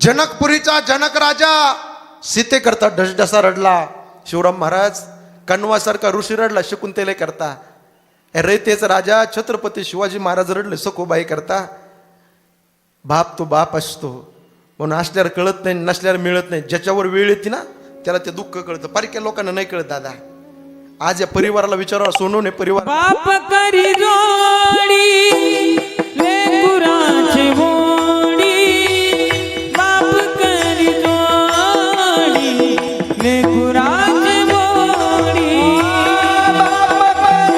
जनकपुरीचा जनक राजा सीते करता ढसढसा रडला. शिवराम महाराज कण्वासारखा ऋषी रडला शकुंतले करता. अरे तेच राजा छत्रपती शिवाजी महाराज रडले सखोबाई करता. बाप तो बाप असतो म्हणून असल्यावर कळत नाही, नसल्यावर मिळत नाही. ज्याच्यावर वेळ येते ना त्याला ते दुःख कळतं. पारख्या लोकांना नाही कळत दादा. आज या परिवाराला विचारा, सोनवणे परिवार बाप करी जोडी लेकराची गोडी, बाप करी जोडी लेकराची गोडी, बाप करी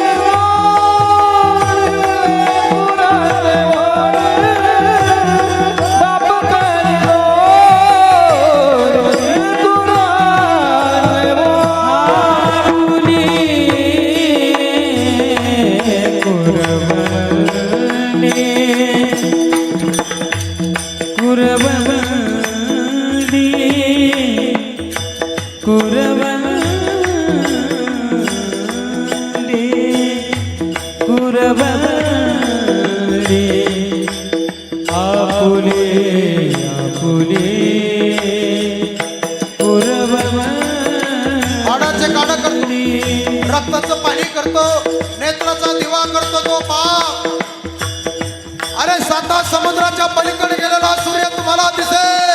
हाडाचे काढा करतो, रक्ताचं पाणी करतो, नेत्राचा दिवा करतो तो बाप. अरे 7 समुद्राच्या पलीकडे गेलेला सूर्य तुम्हाला दिसेल.